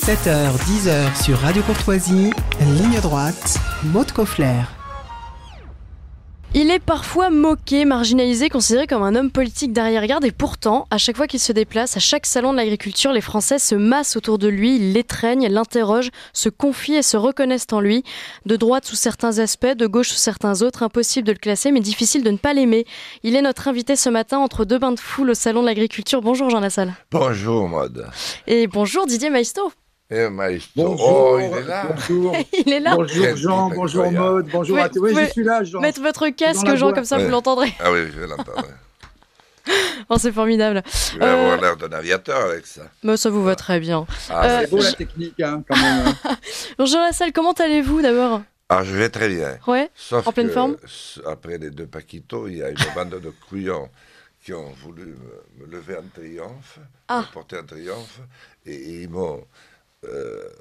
7h, 10h sur Radio Courtoisie, ligne droite, Maud Koffler. Il est parfois moqué, marginalisé, considéré comme un homme politique d'arrière-garde et pourtant, à chaque fois qu'il se déplace, à chaque salon de l'agriculture, les Français se massent autour de lui, l'étreignent, l'interrogent, se confient et se reconnaissent en lui. De droite sous certains aspects, de gauche sous certains autres, impossible de le classer mais difficile de ne pas l'aimer. Il est notre invité ce matin entre deux bains de foule au salon de l'agriculture. Bonjour Jean Lassalle. Bonjour Maud. Et bonjour Didier Maisto. Maestro. Bonjour, il est là. Bonjour. Il est là. Bonjour Jean, bonjour Maud, bonjour à tous. Oui, je suis là Jean. Mettre votre casque Jean, comme ça vous l'entendrez. Ah oui, je vais l'entendre. Oh, c'est formidable. Je vais avoir l'air d'un aviateur avec ça. Mais ça vous va très bien. C'est beau la technique, hein, quand même. Jean Lassalle, comment allez-vous d'abord ? Ah, je vais très bien. Ouais. Sauf en pleine que, forme. après les deux paquitos, il y a une bande de couillons qui ont voulu me lever en triomphe, me porter en triomphe, et ils m'ont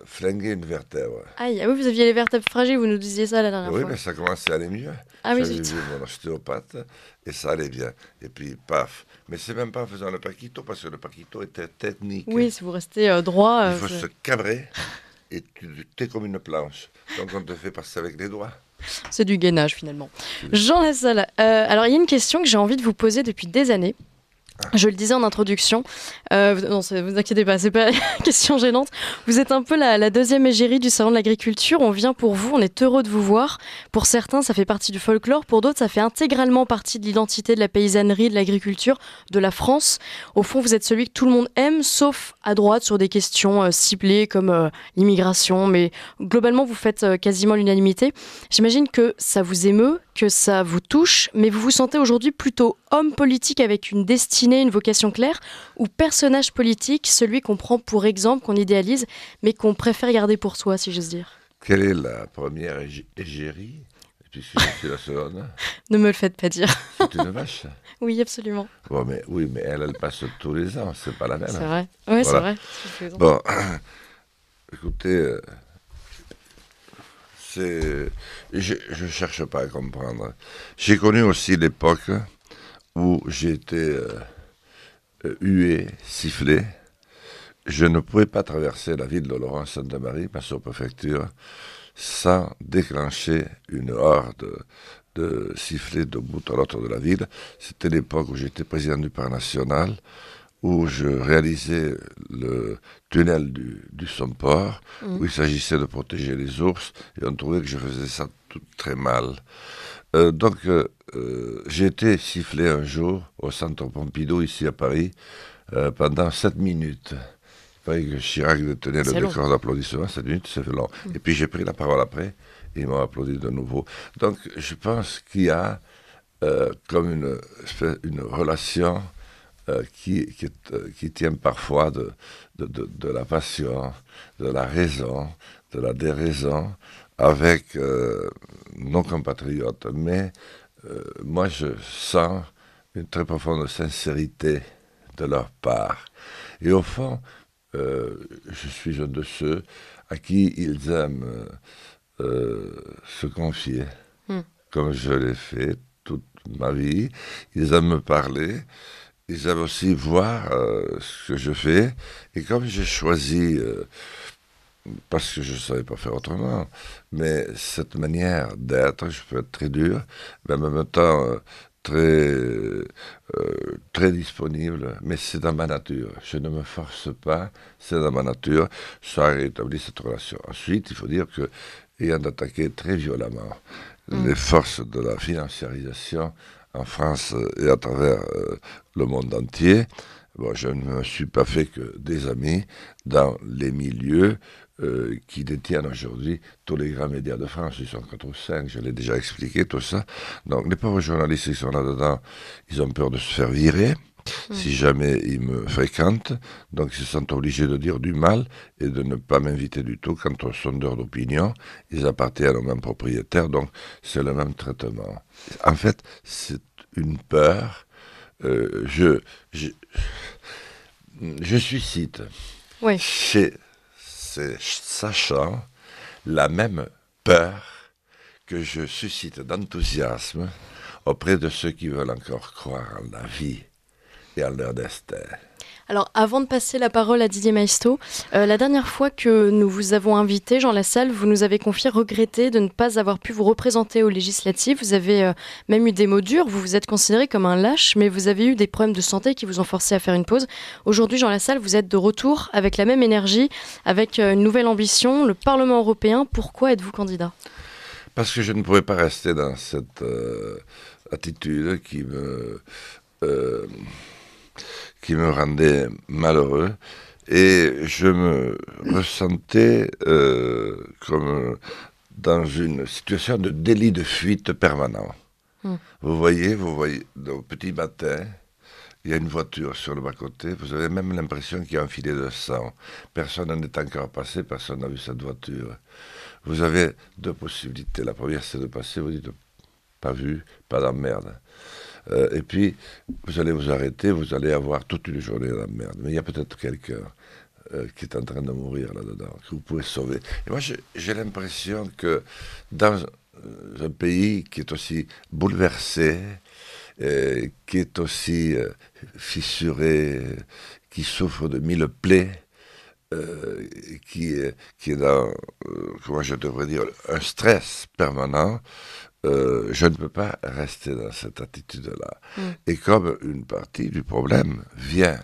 flingué une vertèbre. Aïe, ah oui, vous aviez les vertèbres fragiles, vous nous disiez ça la dernière fois. Oui, mais ça commençait à aller mieux. Ah oui, j'avais vu mon ostéopathe et ça allait bien. Et puis, paf. Mais c'est même pas en faisant le paquito, parce que le paquito était technique. Oui, si vous restez droit... Il faut se cabrer et tu es comme une planche. Donc on te fait passer avec les doigts. C'est du gainage finalement. Jean Lassalle, alors il y a une question que j'ai envie de vous poser depuis des années. Je le disais en introduction, non, vous inquiétez pas, c'est pas une question gênante. Vous êtes un peu la deuxième égérie du salon de l'agriculture. On vient pour vous, on est heureux de vous voir. Pour certains, ça fait partie du folklore. Pour d'autres, ça fait intégralement partie de l'identité de la paysannerie, de l'agriculture, de la France. Au fond, vous êtes celui que tout le monde aime, sauf à droite sur des questions ciblées comme l'immigration. Mais globalement, vous faites quasiment l'unanimité. J'imagine que ça vous émeut, que ça vous touche, mais vous vous sentez aujourd'hui plutôt homme politique avec une destinée, une vocation claire, ou personnage politique, celui qu'on prend pour exemple, qu'on idéalise, mais qu'on préfère garder pour soi, si j'ose dire. Quelle est la première égérie, puisque je suis la seconde? Ne me le faites pas dire. C'est une vache. Oui, absolument. Bon, mais, oui, mais elle passe tous les ans, c'est pas la même. C'est vrai, oui, voilà. C'est vrai. Bon, écoutez... je cherche pas à comprendre. J'ai connu aussi l'époque où j'ai été hué, sifflé. Je ne pouvais pas traverser la ville de Laurent-Sainte-Marie, ma sous-préfecture, sans déclencher une horde de sifflets de bout à l'autre de la ville. C'était l'époque où j'étais président du Parc national, où je réalisais le tunnel du Somport, où il s'agissait de protéger les ours, et on trouvait que je faisais ça tout très mal. Donc, j'ai été sifflé un jour au Centre Pompidou, ici à Paris, pendant 7 minutes. Il fallait que Chirac tenait le décor d'applaudissement, 7 minutes, c'est long. Et puis j'ai pris la parole après, et ils m'ont applaudi de nouveau. Donc, je pense qu'il y a comme une relation... qui tient parfois de la passion, de la raison, de la déraison avec nos compatriotes. Mais moi, je sens une très profonde sincérité de leur part. Et au fond, je suis un de ceux à qui ils aiment se confier, comme je l'ai fait toute ma vie. Ils aiment me parler. Ils aiment aussi voir ce que je fais. Et comme j'ai choisi, parce que je ne savais pas faire autrement, mais cette manière d'être, je peux être très dur, mais en même temps très disponible, mais c'est dans ma nature. Je ne me force pas, c'est dans ma nature. Ça a rétabli cette relation. Ensuite, il faut dire que, ayant attaqué très violemment les forces de la financiarisation, en France et à travers le monde entier, bon, je ne me suis pas fait que des amis dans les milieux qui détiennent aujourd'hui tous les grands médias de France. Ils sont 4 ou 5, je l'ai déjà expliqué tout ça. Donc les pauvres journalistes qui sont là-dedans, ils ont peur de se faire virer si jamais ils me fréquentent. Donc ils se sentent obligés de dire du mal et de ne pas m'inviter du tout. Quant aux sondeurs d'opinion, ils appartiennent au même propriétaire, donc c'est le même traitement. En fait, c'est une peur. Je suscite chez ces sachants la même peur que je suscite d'enthousiasme auprès de ceux qui veulent encore croire en la vie. et en leur destin. Alors, avant de passer la parole à Didier Maistre, la dernière fois que nous vous avons invité, Jean Lassalle, vous nous avez confié regretter de ne pas avoir pu vous représenter aux législatives. Vous avez même eu des mots durs, vous vous êtes considéré comme un lâche, mais vous avez eu des problèmes de santé qui vous ont forcé à faire une pause. Aujourd'hui, Jean Lassalle, vous êtes de retour avec la même énergie, avec une nouvelle ambition, le Parlement européen. Pourquoi êtes-vous candidat ? Parce que je ne pouvais pas rester dans cette attitude qui me rendait malheureux, et je me ressentais comme dans une situation de délit de fuite permanent. Vous voyez, au petit matin, il y a une voiture sur le bas-côté, vous avez même l'impression qu'il y a un filet de sang. Personne n'est encore passé, personne n'a vu cette voiture. Vous avez deux possibilités. La première, c'est de passer, vous dites, pas vu, pas d'emmerde. Et puis, vous allez vous arrêter, vous allez avoir toute une journée de merde. Mais il y a peut-être quelqu'un qui est en train de mourir là-dedans, que vous pouvez sauver. Et moi, j'ai l'impression que dans un pays qui est aussi bouleversé, qui est aussi fissuré, qui souffre de 1000 plaies, qui est dans, comment je devrais dire, un stress permanent, je ne peux pas rester dans cette attitude-là. Et comme une partie du problème vient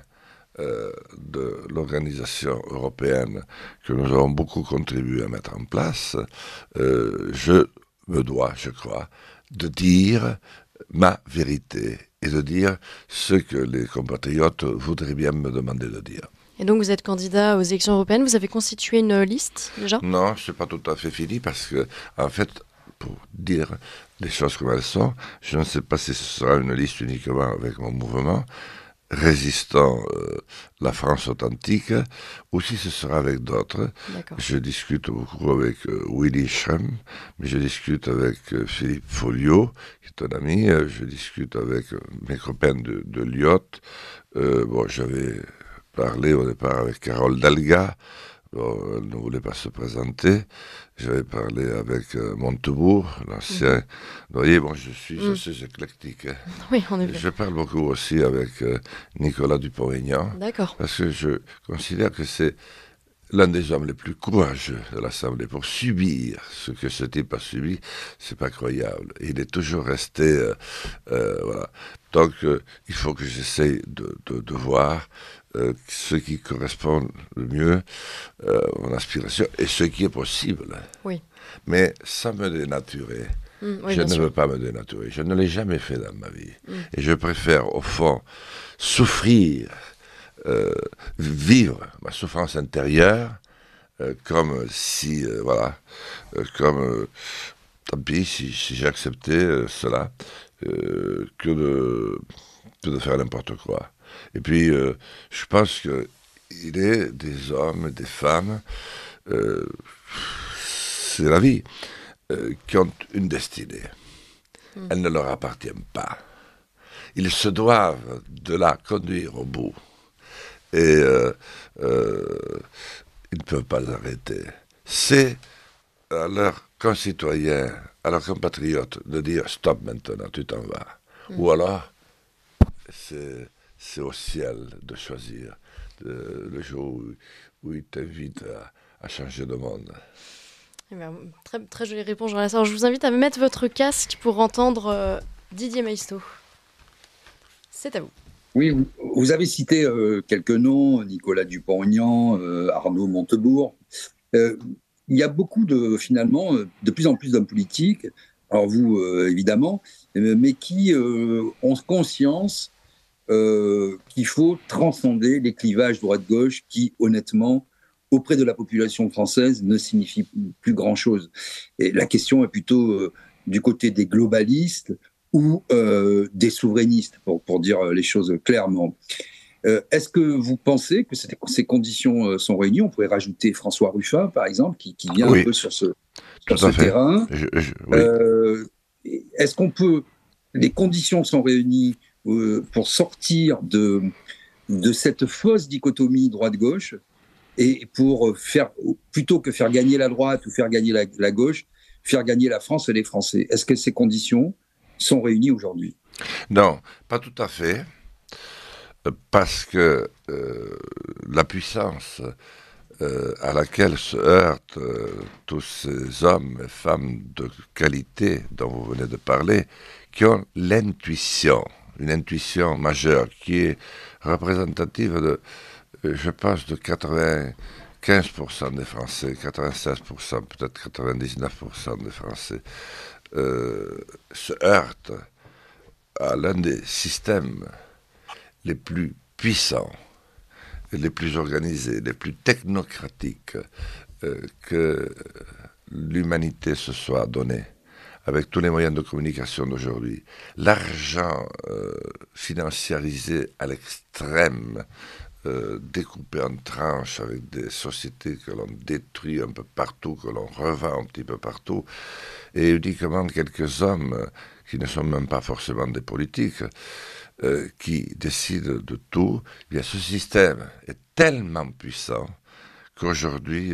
de l'organisation européenne que nous avons beaucoup contribué à mettre en place, je me dois, je crois, de dire ma vérité et de dire ce que les compatriotes voudraient bien me demander de dire. Et donc vous êtes candidat aux élections européennes, vous avez constitué une liste déjà ? Non, c'est pas tout à fait fini parce que, en fait, pour dire les choses comme elles sont, je ne sais pas si ce sera une liste uniquement avec mon mouvement résistant la France authentique, ou si ce sera avec d'autres. D'accord. Je discute beaucoup avec Willy Schrem, mais je discute avec Philippe Folliot, qui est un ami, je discute avec mes copains de Lyot. J'avais parlé au départ avec Carole Delga. Bon, elle ne voulait pas se présenter. J'avais parlé avec Montebourg, l'ancien. Vous voyez, je suis assez éclectique. Hein. Oui, en effet. Je parle beaucoup aussi avec Nicolas Dupont-Aignan. D'accord. Parce que je considère que c'est l'un des hommes les plus courageux de l'Assemblée. Pour subir ce que ce type a subi, c'est pas croyable. Et il est toujours resté... voilà. Donc, il faut que j'essaye de voir ce qui correspond le mieux à mon aspiration et ce qui est possible. Oui. Mais sans me dénaturer. Oui, je ne sûr. veux pas me dénaturer. Je ne l'ai jamais fait dans ma vie. Et je préfère, au fond, souffrir, vivre ma souffrance intérieure comme si, tant pis si j'acceptais cela, que de faire n'importe quoi. Et puis, je pense qu'il est des hommes, des femmes, c'est la vie, qui ont une destinée. Elle ne leur appartient pas. Ils se doivent de la conduire au bout. Et ils ne peuvent pas l'arrêter. C'est à leurs concitoyens, à leurs compatriotes, de dire « stop maintenant, tu t'en vas ». Ou alors, c'est au ciel de choisir le jour où il t'invite à changer de monde. Eh bien, très, très jolie réponse, Jean Lassalle. Je vous invite à mettre votre casque pour entendre Didier Maistre. C'est à vous. Oui, vous avez cité quelques noms, Nicolas Dupont-Aignan, Arnaud Montebourg. Il y a beaucoup de plus en plus d'hommes politiques, alors vous évidemment, mais qui ont conscience qu'il faut transcender les clivages droite-gauche qui, honnêtement, auprès de la population française, ne signifient plus grand-chose. Et la question est plutôt du côté des globalistes ou des souverainistes, pour dire les choses clairement. Est-ce que vous pensez que ces conditions sont réunies ? On pourrait rajouter François Ruffin, par exemple, qui vient un peu sur ce terrain. Est-ce qu'on peut... Les conditions sont réunies pour sortir de cette fausse dichotomie droite-gauche et pour faire, plutôt que faire gagner la droite ou faire gagner la gauche, faire gagner la France et les Français. Est-ce que ces conditions sont réunies aujourd'hui ? Non, pas tout à fait. parce que la puissance à laquelle se heurtent tous ces hommes et femmes de qualité dont vous venez de parler, qui ont l'intuition, une intuition majeure, qui est représentative de, je pense, de 95% des Français, 96%, peut-être 99% des Français, se heurtent à l'un des systèmes les plus puissants, les plus organisés, les plus technocratiques que l'humanité se soit donné, avec tous les moyens de communication d'aujourd'hui. L'argent financiarisé à l'extrême, découpé en tranches avec des sociétés que l'on détruit un peu partout, que l'on revend un petit peu partout, et uniquement quelques hommes qui ne sont même pas forcément des politiques, qui décident de tout. Eh bien, ce système est tellement puissant qu'aujourd'hui,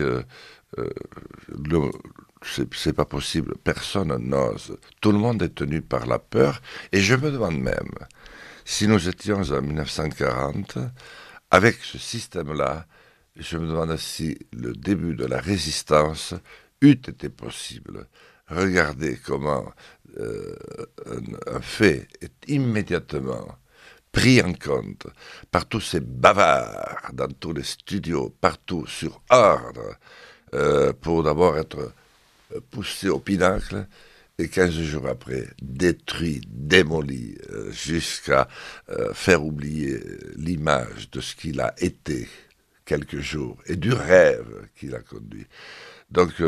c'est pas possible. Personne n'ose. Tout le monde est tenu par la peur. Et je me demande même si nous étions en 1940, avec ce système-là, je me demande si le début de la résistance eût été possible. Regardez comment un fait est immédiatement pris en compte par tous ces bavards dans tous les studios, partout sur ordre, pour d'abord être poussé au pinacle et 15 jours après détruit, démoli, jusqu'à faire oublier l'image de ce qu'il a été quelques jours et du rêve qu'il a conduit. Donc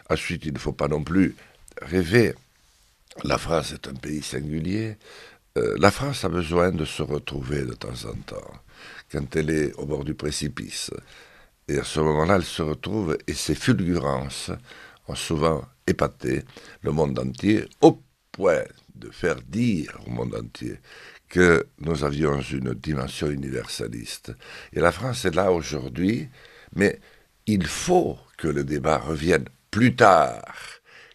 ensuite, il ne faut pas non plus rêver. La France est un pays singulier. La France a besoin de se retrouver de temps en temps, quand elle est au bord du précipice. Et à ce moment-là, elle se retrouve, et ses fulgurances ont souvent épaté le monde entier, au point de faire dire au monde entier que nous avions une dimension universaliste. Et la France est là aujourd'hui, mais il faut que le débat revienne plus tard,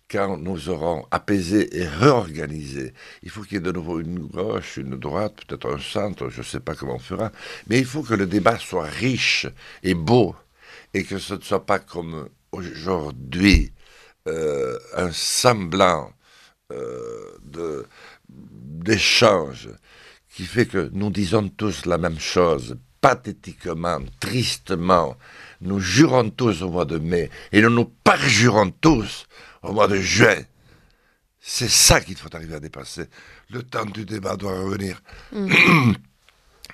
quand nous aurons apaisé et réorganisé. Il faut qu'il y ait de nouveau une gauche, une droite, peut-être un centre, je ne sais pas comment on fera, mais il faut que le débat soit riche et beau, et que ce ne soit pas comme aujourd'hui, un semblant d'échange qui fait que nous disons tous la même chose, pathétiquement, tristement. Nous jurons tous au mois de mai, et nous nous parjurons tous au mois de juin. C'est ça qu'il faut arriver à dépasser. Le temps du débat doit revenir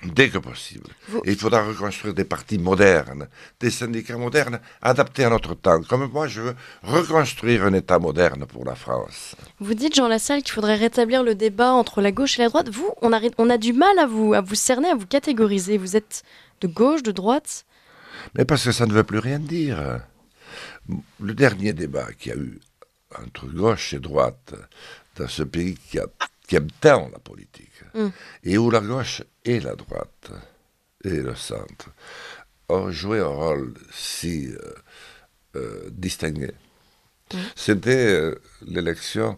dès que possible. Et il faudra reconstruire des partis modernes, des syndicats modernes, adaptés à notre temps. Comme moi, je veux reconstruire un État moderne pour la France. Vous dites, Jean Lassalle, qu'il faudrait rétablir le débat entre la gauche et la droite. Vous, on a du mal à vous cerner, à vous catégoriser. Vous êtes de gauche, de droite ? Mais parce que ça ne veut plus rien dire. Le dernier débat qu'il y a eu entre gauche et droite dans ce pays qui aime tant la politique, et où la gauche et la droite et le centre ont joué un rôle si distingué. C'était l'élection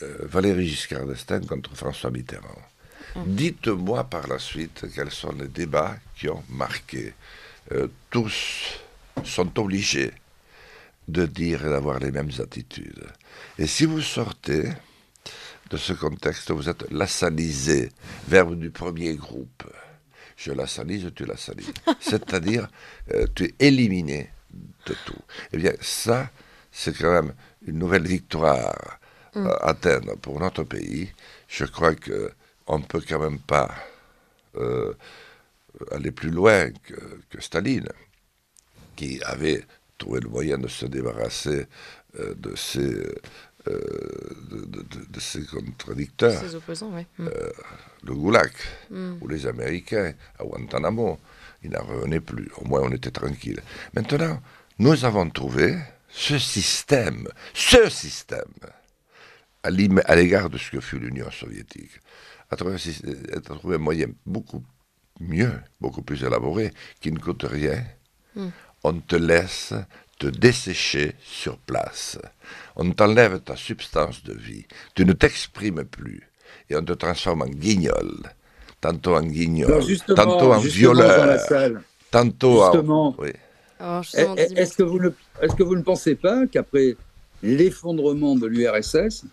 Valéry Giscard d'Estaing contre François Mitterrand. Dites-moi par la suite quels sont les débats qui ont marqué. Tous sont obligés de dire et d'avoir les mêmes attitudes. Et si vous sortez de ce contexte, vous êtes lassalisé, verbe du premier groupe. Je lassalise, tu lassalises. C'est-à-dire, tu es éliminé de tout. Eh bien, ça, c'est quand même une nouvelle victoire à atteindre pour notre pays. Je crois qu'on ne peut quand même pas aller plus loin que Staline, qui avait trouvé le moyen de se débarrasser de ses contradicteurs. Ses opposants, oui. Le Goulag, ou les Américains, à Guantanamo, ils n'en revenaient plus. Au moins, on était tranquille. Maintenant, nous avons trouvé ce système, à l'égard de ce que fut l'Union soviétique, a trouvé un moyen beaucoup mieux, beaucoup plus élaboré, qui ne coûte rien. On te laisse te dessécher sur place. On t'enlève ta substance de vie. Tu ne t'exprimes plus. Et on te transforme en guignol. tantôt en guignol, Alors justement, tantôt en justement, dans la violeur, salle, tantôt justement, Oui. Alors, justement, est-ce que vous ne pensez pas qu'après l'effondrement de l'URSS,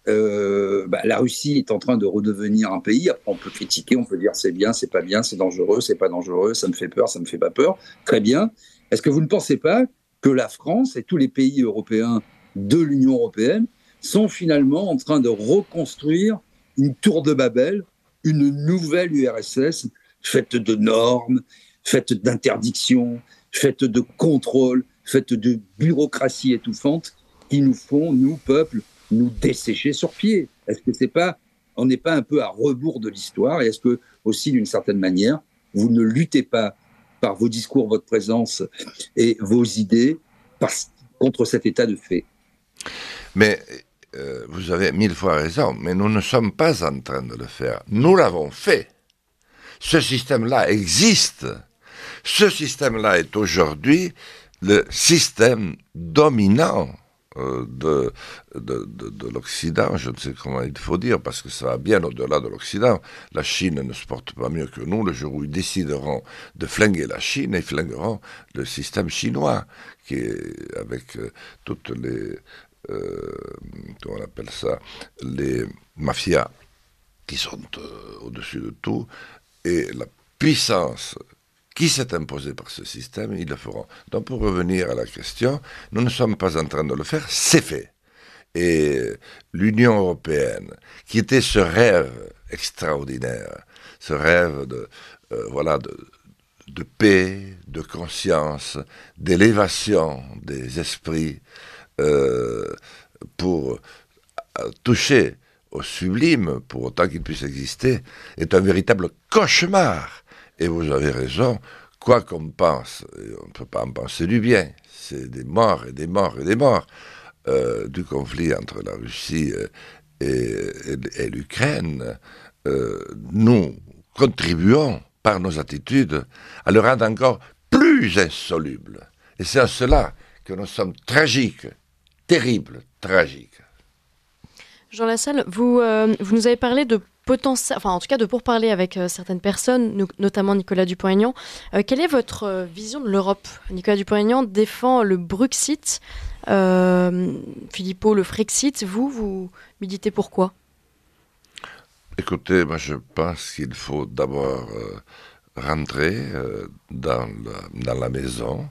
la Russie est en train de redevenir un pays. Après, on peut critiquer, on peut dire c'est bien, c'est pas bien, c'est dangereux, c'est pas dangereux, ça me fait peur, ça me fait pas peur. Très bien. Est-ce que vous ne pensez pas que la France et tous les pays européens de l'Union européenne sont finalement en train de reconstruire une tour de Babel, une nouvelle URSS faite de normes, faite d'interdictions, faite de contrôles, faite de bureaucratie étouffante qui nous font, nous, peuples, nous dessécher sur pied? Est-ce que c'est pas, on n'est pas un peu à rebours de l'histoire? Et est-ce que aussi, d'une certaine manière, vous ne luttez pas par vos discours, votre présence et vos idées contre cet état de fait? Mais vous avez 1000 fois raison, mais nous ne sommes pas en train de le faire. Nous l'avons fait. Ce système-là existe. Ce système-là est aujourd'hui le système dominant de l'Occident, je ne sais comment il faut dire, parce que ça va bien au-delà de l'Occident. La Chine ne se porte pas mieux que nous. Le jour où ils décideront de flinguer la Chine, ils flingueront le système chinois, qui est avec toutes les... comment on appelle ça, les mafias qui sont au-dessus de tout, et la puissance qui s'est imposée par ce système, ils le feront. Donc pour revenir à la question, nous ne sommes pas en train de le faire, c'est fait. Et l'Union européenne, qui était ce rêve extraordinaire, ce rêve de paix, de conscience, d'élévation des esprits, pour toucher au sublime, pour autant qu'il puisse exister, est un véritable cauchemar. Et vous avez raison, quoi qu'on pense, on ne peut pas en penser du bien, c'est des morts et des morts et des morts du conflit entre la Russie et l'Ukraine. Nous contribuons par nos attitudes à le rendre encore plus insoluble. Et c'est en cela que nous sommes tragiques, terribles, tragiques. Jean Lassalle, vous nous avez parlé de potentiel, enfin en tout cas de pourparler avec certaines personnes, notamment Nicolas Dupont-Aignan. Quelle est votre vision de l'Europe? Nicolas Dupont-Aignan défend le Bruxit, Philippot le Frexit. Vous militez pourquoi? Écoutez, moi je pense qu'il faut d'abord rentrer dans la maison,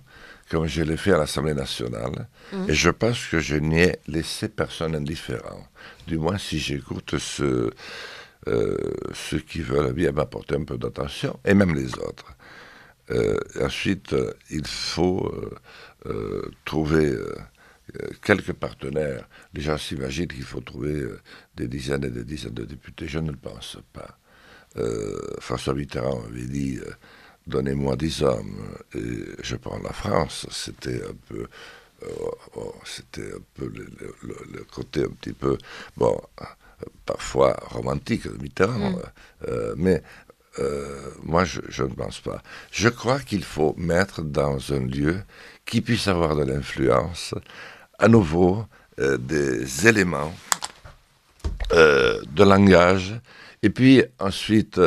comme je l'ai fait à l'Assemblée nationale, et je pense que je n'y ai laissé personne indifférent. Du moins, si j'écoute ceux qui veulent bien m'apporter un peu d'attention, et même les autres. Ensuite, il faut trouver quelques partenaires. Les gens s'imaginent qu'il faut trouver des dizaines et des dizaines de députés. Je ne le pense pas. François Mitterrand avait dit donnez-moi 10 hommes et je prends la France. C'était un peu le côté un petit peu parfois romantique de Mitterrand, mais moi je ne pense pas. Je crois qu'il faut mettre dans un lieu qui puisse avoir de l'influence à nouveau des éléments de langage, et puis ensuite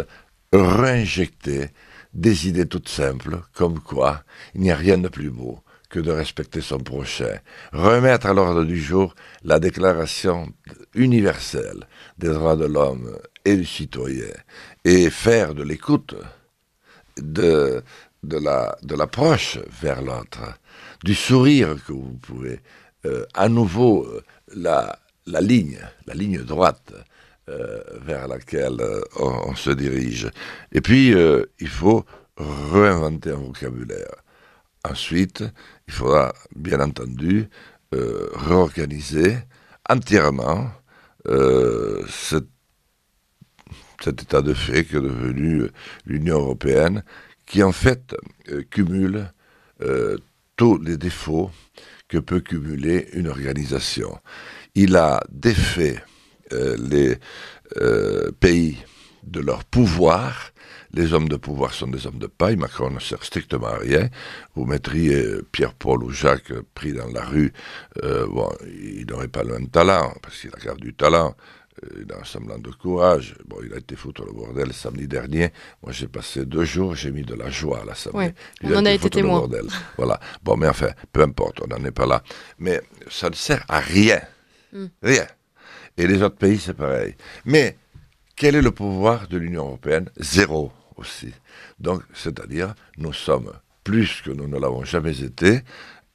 réinjecter des idées toutes simples, comme quoi il n'y a rien de plus beau que de respecter son prochain. Remettre à l'ordre du jour la déclaration universelle des droits de l'homme et du citoyen, et faire de l'écoute, de l'approche vers l'autre, du sourire que vous pouvez, à nouveau la ligne droite vers laquelle on se dirige. Et puis, il faut réinventer un vocabulaire. Ensuite, il faudra, bien entendu, réorganiser entièrement cet état de fait qui est devenu l'Union européenne, qui en fait cumule tous les défauts que peut cumuler une organisation. Il a défait les pays de leur pouvoir. Les hommes de pouvoir sont des hommes de paille. Macron ne sert strictement à rien. Vous mettriez Pierre-Paul ou Jacques pris dans la rue, il n'aurait pas le même talent, parce qu'il a quand même du talent il a un semblant de courage. Bon, il a été foutu le bordel samedi dernier. Moi, j'ai passé 2 jours, j'ai mis de la joie à l'Assemblée. Ouais, Il on en a été foutu le témoin. bordel. Voilà. Bon, mais enfin, peu importe, on n'en est pas là. Mais ça ne sert à rien. Rien. Et les autres pays, c'est pareil. Mais quel est le pouvoir de l'Union européenne? Zéro aussi. Donc, c'est-à-dire, nous sommes plus que nous ne l'avons jamais été,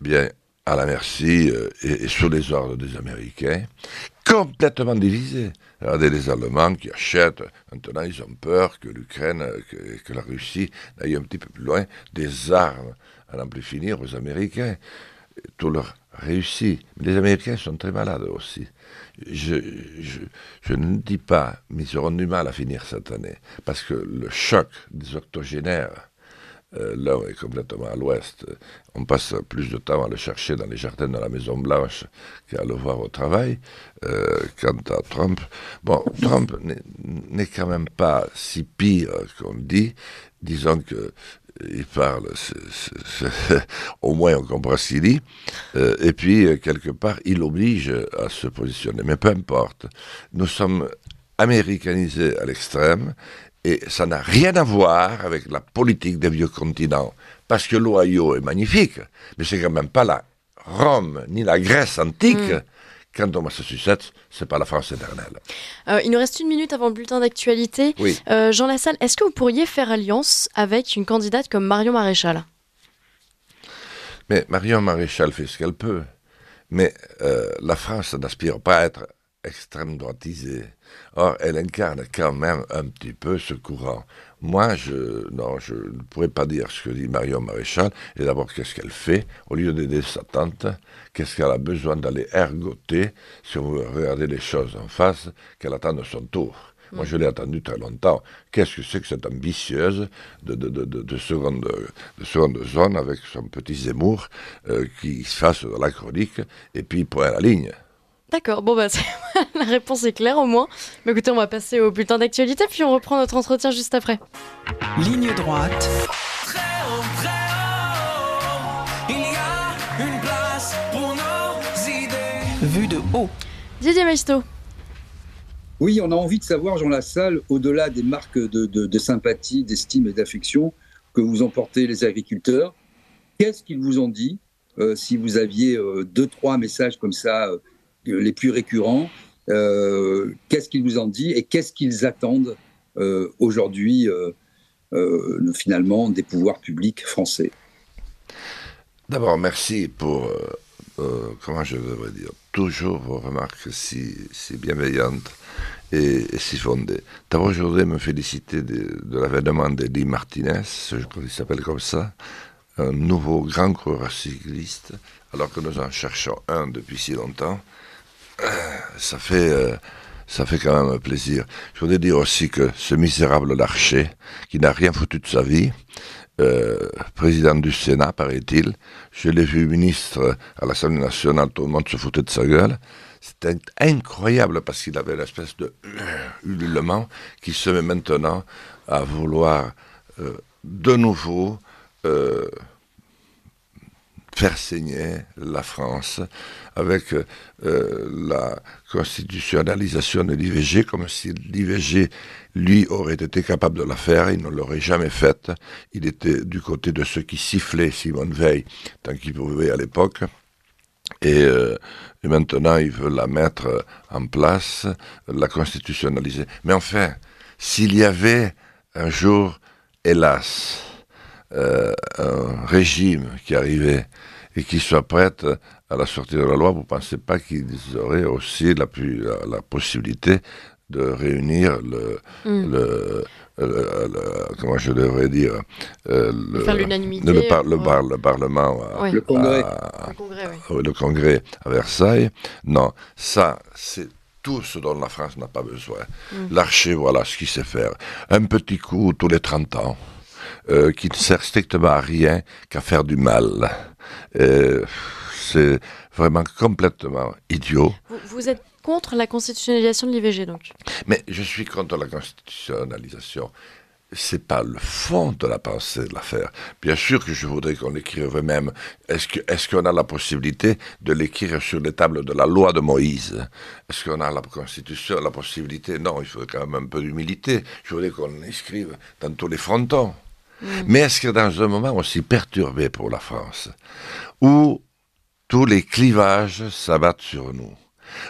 bien à la merci et sous les ordres des Américains, complètement divisés. Regardez les Allemands qui achètent, maintenant ils ont peur que l'Ukraine, que la Russie aille un petit peu plus loin, des armes à n'en plus finir aux Américains. Tout leur réussit. Mais les Américains sont très malades aussi. Je ne dis pas, mais ils auront du mal à finir cette année. Parce que le choc des octogénaires, l'un est complètement à l'ouest. On passe plus de temps à le chercher dans les jardins de la Maison-Blanche qu'à le voir au travail. Quant à Trump, bon, Trump n'est quand même pas si pire qu'on dit. Disons que il parle, au moins on comprend ce qu'il dit, et puis quelque part il oblige à se positionner. Mais peu importe, nous sommes américanisés à l'extrême, et ça n'a rien à voir avec la politique des vieux continents, parce que l'Ohio est magnifique, mais c'est quand même pas la Rome ni la Grèce antique. Quant au Massachusetts, c'est pas la France éternelle. Il nous reste 1 minute avant le bulletin d'actualité. Oui. Jean Lassalle, est-ce que vous pourriez faire alliance avec une candidate comme Marion Maréchal? Mais Marion Maréchal fait ce qu'elle peut. Mais la France n'aspire pas à être extrême droitisée. Or, elle incarne quand même un petit peu ce courant. Moi, je ne pourrais pas dire ce que dit Marion Maréchal. Et d'abord, qu'est-ce qu'elle fait? Au lieu d'aider sa tante, qu'est-ce qu'elle a besoin d'aller ergoter, si on veut regarder les choses en face, qu'elle attende son tour? Moi, je l'ai attendu très longtemps. Qu'est-ce que c'est que cette ambitieuse de seconde zone avec son petit Zemmour qui se fasse de la chronique et puis point à la ligne? D'accord, bon bah la réponse est claire au moins. Mais écoutez, on va passer au bulletin d'actualité, puis on reprend notre entretien juste après. Ligne droite, Très haut, il y a une place pour nos idées. vue de haut. Didier Maisto. Oui, on a envie de savoir, Jean Lassalle, au-delà des marques de sympathie, d'estime et d'affection que vous emportez les agriculteurs, qu'est-ce qu'ils vous ont dit? Si vous aviez 2-3 messages comme ça, les plus récurrents, qu'est-ce qu'ils vous ont dit et qu'est-ce qu'ils attendent aujourd'hui, finalement, des pouvoirs publics français? D'abord, merci pour, comment je devrais dire, toujours vos remarques si bienveillantes et si fondées. D'abord, je voudrais me féliciter de l'avènement d'Elie Martinez, je crois qu'il s'appelle comme ça, un nouveau grand coureur cycliste, alors que nous en cherchons un depuis si longtemps. Ça fait quand même plaisir. Je voudrais dire aussi que ce misérable Larcher, qui n'a rien foutu de sa vie, président du Sénat, paraît-il, je l'ai vu ministre à l'Assemblée nationale, tout le monde se foutait de sa gueule. C'était incroyable parce qu'il avait une espèce de ululement qui se met maintenant à vouloir de nouveau faire saigner la France avec la constitutionnalisation de l'IVG, comme si l'IVG, lui, aurait été capable de la faire, il ne l'aurait jamais faite. Il était du côté de ceux qui sifflaient Simone Veil, tant qu'il pouvait à l'époque. Et maintenant, il veut la mettre en place, la constitutionnaliser. Mais enfin, s'il y avait un jour, hélas, un régime qui arrivait et qui soit prête à la sortie de la loi, vous ne pensez pas qu'ils auraient aussi la possibilité de réunir comment je devrais dire, Faire l'unanimité. le Parlement, Le Congrès. le Congrès à Versailles? Non, ça, c'est tout ce dont la France n'a pas besoin. Larcher, voilà ce qu'il sait faire. Un petit coup tous les 30 ans. Qui ne sert strictement à rien qu'à faire du mal. C'est vraiment complètement idiot. Vous êtes contre la constitutionnalisation de l'IVG, donc? Mais je suis contre la constitutionnalisation. c'est pas le fond de la pensée de l'affaire. Bien sûr que je voudrais qu'on l'écrive même. Est-ce qu'on a la possibilité de l'écrire sur les tables de la loi de Moïse? Est-ce qu'on a la Constitution, la possibilité? Non, il faudrait quand même un peu d'humilité. Je voudrais qu'on l'écrive dans tous les frontons. Mais est-ce que dans un moment aussi perturbé pour la France, où tous les clivages s'abattent sur nous,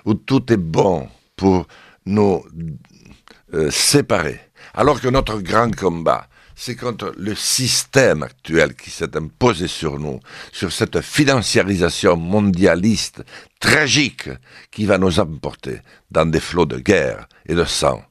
où tout est bon pour nous séparer, alors que notre grand combat, c'est contre le système actuel qui s'est imposé sur nous, sur cette financiarisation mondialiste tragique qui va nous emporter dans des flots de guerre et de sang.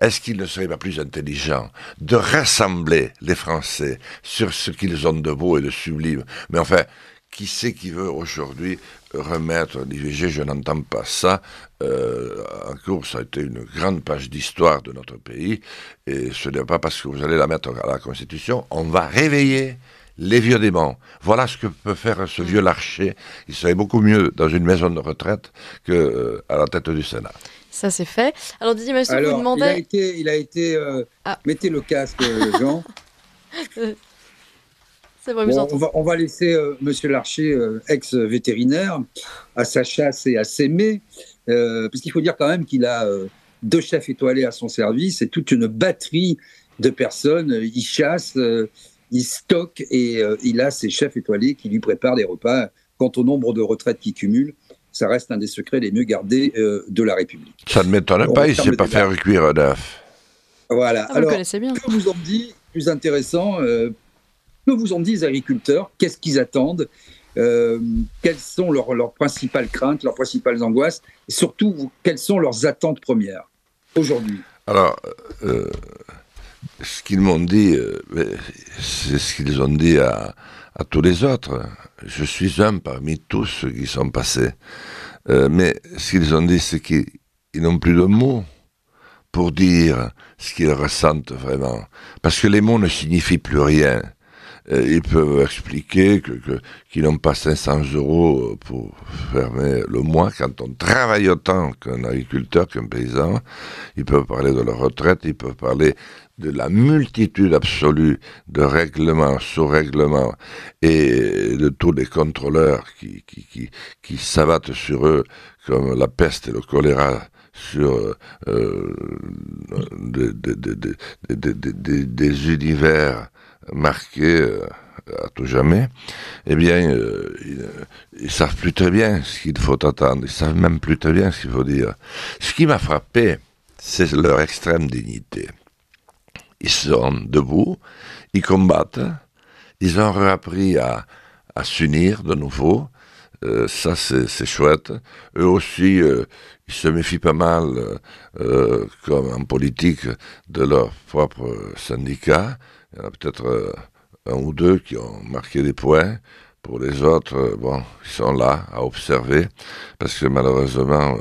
Est-ce qu'il ne serait pas plus intelligent de rassembler les Français sur ce qu'ils ont de beau et de sublime? Mais enfin, qui c'est qui veut aujourd'hui remettre l'IVG? Je n'entends pas ça. En cours, ça a été une grande page d'histoire de notre pays. Et ce n'est pas parce que vous allez la mettre à la Constitution. On va réveiller les vieux démons. Voilà ce que peut faire ce vieux Larcher. Il serait beaucoup mieux dans une maison de retraite qu'à la tête du Sénat. Ça, c'est fait. Alors, Didier Masson vous demandait... Il a été mettez le casque, Jean. C'est vrai, bon, on va laisser Monsieur Larcher, ex-vétérinaire, à sa chasse et à s'aimer, parce qu'il faut dire quand même qu'il a 2 chefs étoilés à son service et toute une batterie de personnes. Il chasse, il stocke et il a ses chefs étoilés qui lui préparent des repas. Quant au nombre de retraites qu'il cumule, ça reste un des secrets les mieux gardés de la République. Ça ne m'étonne pas, il ne sait pas faire cuire un œuf. Voilà. Vous le connaissez bien. Que vous en dit, plus intéressant, que vous en disent les agriculteurs? Qu'est-ce qu'ils attendent? Quelles sont leurs principales craintes, leurs principales angoisses? Et surtout, quelles sont leurs attentes premières aujourd'hui? Alors, ce qu'ils m'ont dit, c'est ce qu'ils ont dit à tous les autres. Je suis un parmi tous ceux qui sont passés. Mais ce qu'ils ont dit, c'est qu'ils n'ont plus de mots pour dire ce qu'ils ressentent vraiment. Parce que les mots ne signifient plus rien. Ils peuvent expliquer qu'ils n'ont pas 500 € pour fermer le mois quand on travaille autant qu'un agriculteur, qu'un paysan. Ils peuvent parler de leur retraite, ils peuvent parler de la multitude absolue de règlements, sous-règlements et de tous les contrôleurs qui s'abattent sur eux comme la peste et le choléra sur des univers marqués à tout jamais, eh bien, ils savent plus très bien ce qu'il faut attendre, ils savent même plus très bien ce qu'il faut dire. Ce qui m'a frappé, c'est leur extrême dignité. Ils sont debout, ils combattent, ils ont réappris à s'unir de nouveau, ça c'est chouette. Eux aussi, ils se méfient pas mal, comme en politique, de leur propre syndicat. Il y en a peut-être un ou deux qui ont marqué des points. Pour les autres, ils sont là à observer, parce que malheureusement,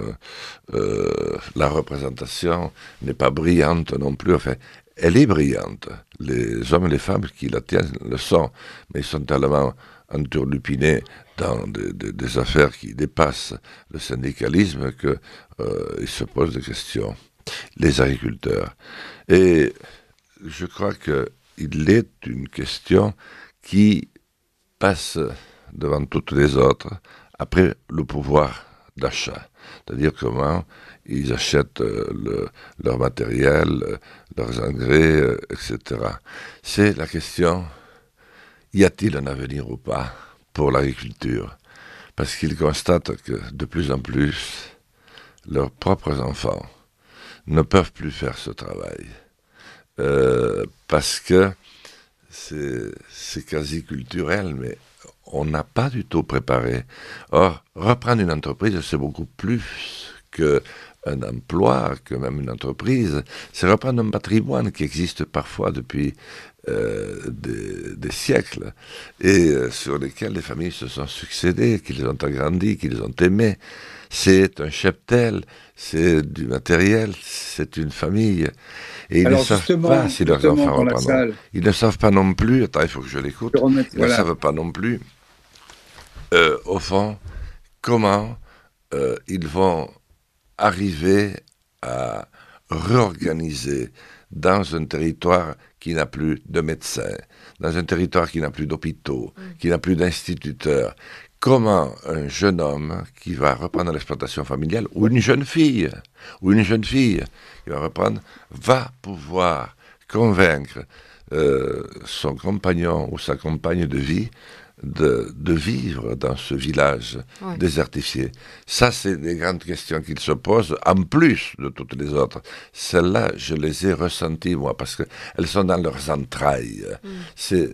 la représentation n'est pas brillante non plus. Enfin, elle est brillante. Les hommes et les femmes qui la tiennent le sont, mais ils sont tellement enturlupinés dans des affaires qui dépassent le syndicalisme qu'ils se posent des questions, les agriculteurs. Et je crois qu'il est une question qui passe devant toutes les autres après le pouvoir d'achat. C'est-à-dire comment ils achètent leur matériel, leurs engrais, etc. C'est la question, y a-t-il un avenir ou pas pour l'agriculture? Parce qu'ils constatent que de plus en plus, leurs propres enfants ne peuvent plus faire ce travail. Parce que c'est quasi culturel, mais on n'a pas du tout préparé. Or, reprendre une entreprise, c'est beaucoup plus qu'un emploi, que même une entreprise. C'est reprendre un patrimoine qui existe parfois depuis des siècles et sur lesquels les familles se sont succédées, qu'ils ont agrandi, qu'ils ont aimé. C'est un cheptel, c'est du matériel, c'est une famille. Et ils ne savent pas si leurs enfants reprendront. Ils ne savent pas non plus, attends, il faut que je l'écoute, ils ne savent pas non plus, au fond, comment ils vont arriver à réorganiser dans un territoire qui n'a plus de médecins, dans un territoire qui n'a plus d'hôpitaux, qui n'a plus d'instituteurs, comment un jeune homme qui va reprendre l'exploitation familiale, ou une jeune fille qui va reprendre, va pouvoir convaincre son compagnon ou sa compagne de vie de vivre dans ce village désertifié. Ça, c'est des grandes questions qu'il se pose, en plus de toutes les autres. Celles-là, je les ai ressenties, moi, parce qu'elles sont dans leurs entrailles. C'est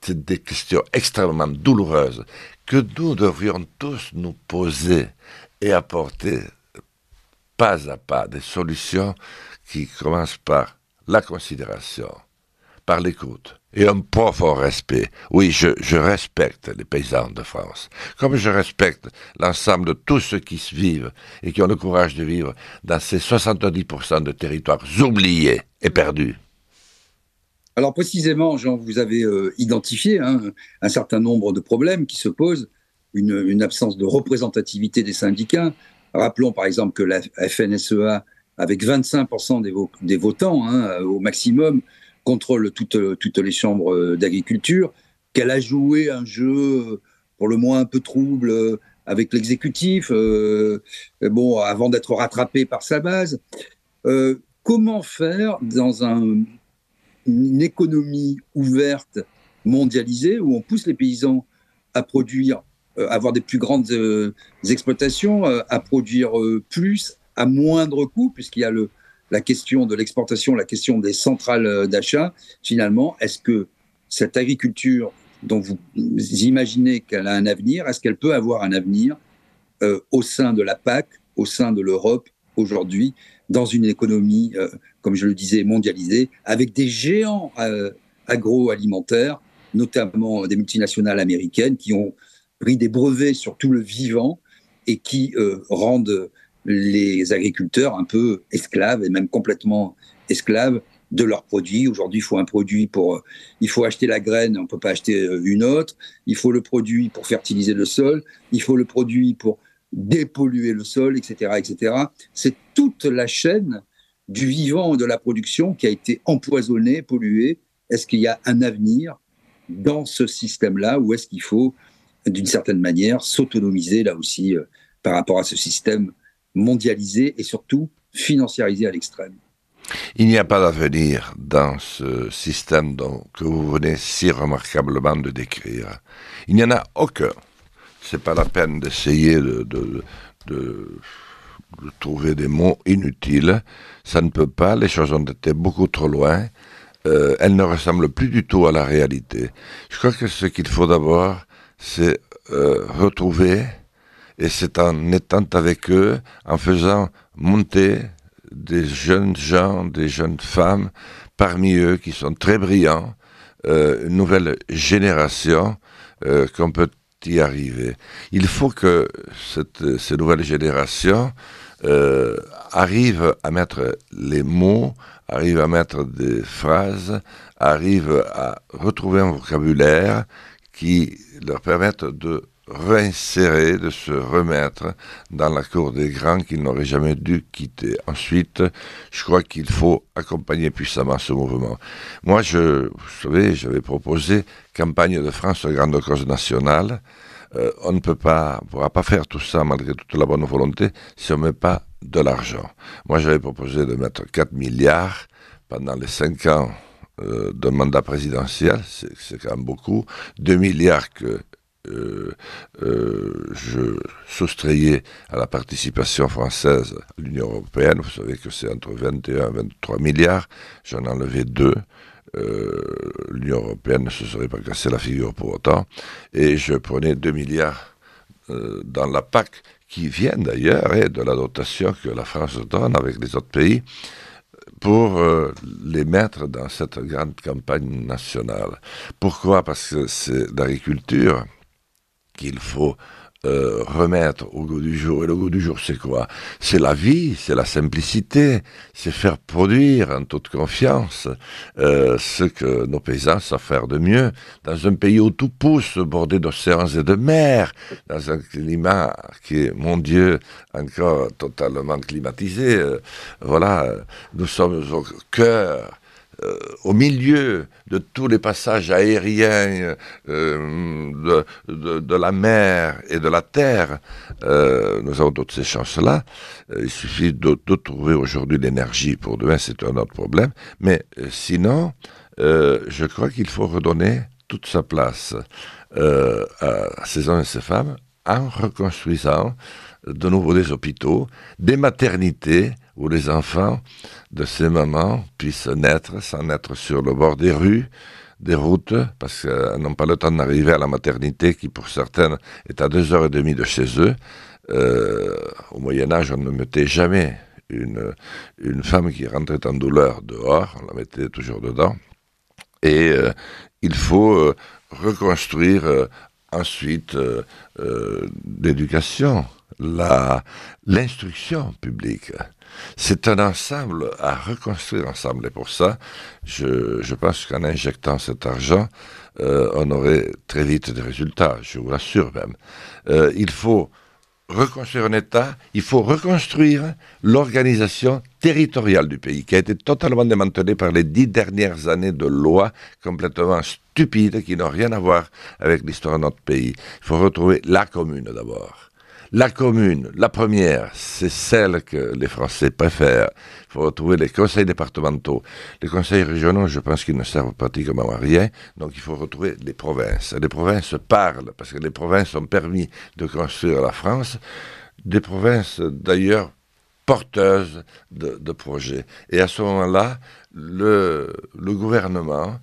des questions extrêmement douloureuses que nous devrions tous nous poser et apporter pas à pas des solutions qui commencent par la considération, par l'écoute et un profond respect. Oui, je respecte les paysans de France, comme je respecte l'ensemble de tous ceux qui se vivent et qui ont le courage de vivre dans ces 70% de territoires oubliés et perdus. Alors précisément, Jean, vous avez identifié un certain nombre de problèmes qui se posent, une absence de représentativité des syndicats. Rappelons par exemple que la FNSEA, avec 25% des votants au maximum, contrôle toutes les chambres d'agriculture, qu'elle a joué un jeu pour le moins un peu trouble avec l'exécutif, avant d'être rattrapée par sa base. Comment faire dans une économie ouverte, mondialisée, où on pousse les paysans à produire, avoir des plus grandes exploitations, à produire plus, à moindre coût, puisqu'il y a la question de l'exportation, la question des centrales d'achat. Finalement, est-ce que cette agriculture dont vous imaginez qu'elle a un avenir, est-ce qu'elle peut avoir un avenir au sein de la PAC, au sein de l'Europe, aujourd'hui, dans une économie, comme je le disais, mondialisée, avec des géants agroalimentaires, notamment des multinationales américaines, qui ont pris des brevets sur tout le vivant et qui rendent les agriculteurs un peu esclaves, et même complètement esclaves de leurs produits. Aujourd'hui, il faut un produit il faut acheter la graine, on ne peut pas acheter une autre. Il faut le produit pour fertiliser le sol. Il faut le produit pour dépolluer le sol, etc., etc. C'est toute la chaîne du vivant et de la production qui a été empoisonnée, polluée. Est-ce qu'il y a un avenir dans ce système-là, ou est-ce qu'il faut, d'une certaine manière, s'autonomiser là aussi par rapport à ce système mondialisé et surtout financiarisé à l'extrême? Il n'y a pas d'avenir dans ce système que vous venez si remarquablement de décrire. Il n'y en a aucun. C'est pas la peine d'essayer de trouver des mots inutiles. Ça ne peut pas. Les choses ont été beaucoup trop loin. Elles ne ressemblent plus du tout à la réalité. Je crois que ce qu'il faut d'abord, c'est retrouver, et c'est en étant avec eux, en faisant monter des jeunes gens, des jeunes femmes parmi eux qui sont très brillants, une nouvelle génération qu'on peut y arriver. Il faut que ces nouvelles générations arrivent à mettre les mots, arrivent à mettre des phrases, arrivent à retrouver un vocabulaire qui leur permette de réinsérer, de se remettre dans la cour des grands qu'ils n'auraient jamais dû quitter. Ensuite, je crois qu'il faut accompagner puissamment ce mouvement. Moi, vous savez, j'avais proposé campagne de France, grande cause nationale. On ne pourra pas faire tout ça malgré toute la bonne volonté si on ne met pas de l'argent. Moi, j'avais proposé de mettre 4 milliards pendant les 5 ans d'un mandat présidentiel, c'est quand même beaucoup, 2 milliards que je soustrayais à la participation française à l'Union européenne. Vous savez que c'est entre 21 et 23 milliards. J'en ai enlevé 2. L'Union européenne ne se serait pas cassé la figure pour autant. Et je prenais 2 milliards dans la PAC, qui viennent d'ailleurs de la dotation que la France donne avec les autres pays, pour les mettre dans cette grande campagne nationale. Pourquoi ? Parce que c'est l'agriculture qu'il faut remettre au goût du jour. Et le goût du jour, c'est quoi ? C'est la vie, c'est la simplicité, c'est faire produire en toute confiance ce que nos paysans savent faire de mieux, dans un pays où tout pousse, bordé d'océans et de mers, dans un climat qui est, mon Dieu, encore totalement climatisé. Nous sommes au cœur au milieu de tous les passages aériens de la mer et de la terre, nous avons toutes ces chances-là. Il suffit de trouver aujourd'hui l'énergie pour demain, c'est un autre problème. Mais sinon, je crois qu'il faut redonner toute sa place à ces hommes et ces femmes en reconstruisant de nouveau des hôpitaux, des maternités où les enfants de ces mamans puissent naître sans naître sur le bord des rues, des routes, parce qu'elles n'ont pas le temps d'arriver à la maternité qui pour certaines est à 2h30 de chez eux. Au Moyen-Âge, on ne mettait jamais une femme qui rentrait en douleur dehors, on la mettait toujours dedans. Et il faut reconstruire ensuite l'éducation, l'instruction publique. C'est un ensemble à reconstruire ensemble. Et pour ça, je pense qu'en injectant cet argent, on aurait très vite des résultats, je vous l'assure même. Il faut reconstruire un État, il faut reconstruire l'organisation territoriale du pays, qui a été totalement démantelée par les 10 dernières années de lois complètement stupides qui n'ont rien à voir avec l'histoire de notre pays. Il faut retrouver la commune d'abord. La commune, la première, c'est celle que les Français préfèrent. Il faut retrouver les conseils départementaux. Les conseils régionaux, je pense qu'ils ne servent pratiquement à rien. Donc il faut retrouver les provinces. Les provinces parlent, parce que les provinces ont permis de construire la France. Des provinces, d'ailleurs, porteuses de projets. Et à ce moment-là, le gouvernement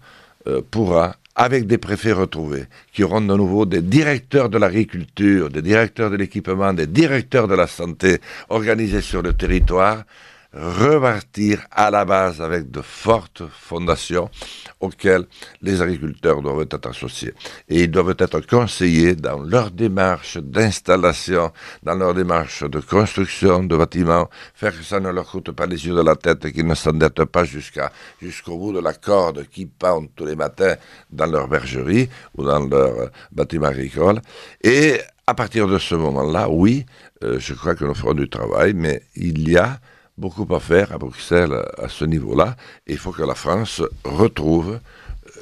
pourra, avec des préfets retrouvés, qui auront de nouveau des directeurs de l'agriculture, des directeurs de l'équipement, des directeurs de la santé organisés sur le territoire, repartir à la base avec de fortes fondations auxquelles les agriculteurs doivent être associés. Et ils doivent être conseillés dans leur démarche d'installation, dans leur démarche de construction de bâtiments, faire que ça ne leur coûte pas les yeux de la tête et qu'ils ne s'endettent pas jusqu'au bout de la corde qui pendent tous les matins dans leur bergerie ou dans leur bâtiment agricole. Et à partir de ce moment-là, oui, je crois que nous ferons du travail, mais il y a beaucoup à faire à Bruxelles à ce niveau-là. Et il faut que la France retrouve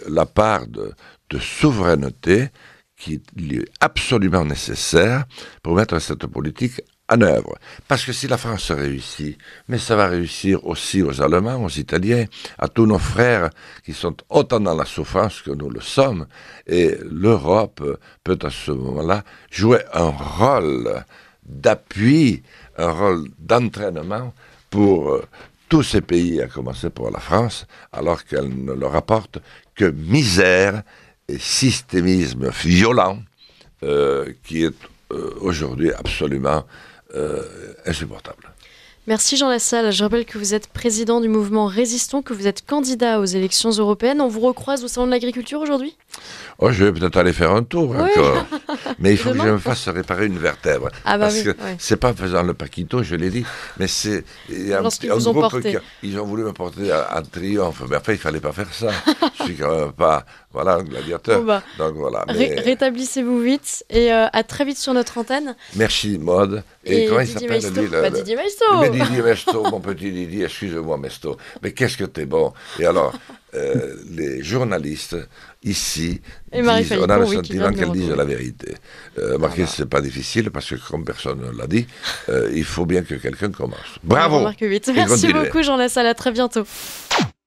la part de souveraineté qui lui est absolument nécessaire pour mettre cette politique en œuvre. Parce que si la France réussit, mais ça va réussir aussi aux Allemands, aux Italiens, à tous nos frères qui sont autant dans la souffrance que nous le sommes. Et l'Europe peut à ce moment-là jouer un rôle d'appui, un rôle d'entraînement pour tous ces pays, à commencer par la France, alors qu'elle ne leur apporte que misère et systémisme violent qui est aujourd'hui absolument insupportable. Merci Jean Lassalle. Je rappelle que vous êtes président du mouvement Résistons, que vous êtes candidat aux élections européennes. On vous recroise au salon de l'agriculture aujourd'hui ? Oh, je vais peut-être aller faire un tour encore. Mais il faut que je me fasse réparer une vertèbre. Ah bah parce que c'est pas en faisant le paquito, je l'ai dit, mais c'est un groupe ils ont voulu me porter en triomphe. Mais après, il fallait pas faire ça. Je suis quand même pas un gladiateur. Bon bah, donc voilà. Rétablissez-vous vite et à très vite sur notre antenne. Merci Maud. Et comment il s'appelle lui Didier Mesto. Mais Didier Mesto, mon petit Didier, excuse-moi Mesto. Mais qu'est-ce que t'es bon. Et alors, les journalistes ici et disent, on a le sentiment qu'elles disent la vérité. Marquez, c'est pas difficile parce que comme personne ne l'a dit, il faut bien que quelqu'un commence. Bravo. Merci beaucoup Jean Lassalle, à très bientôt.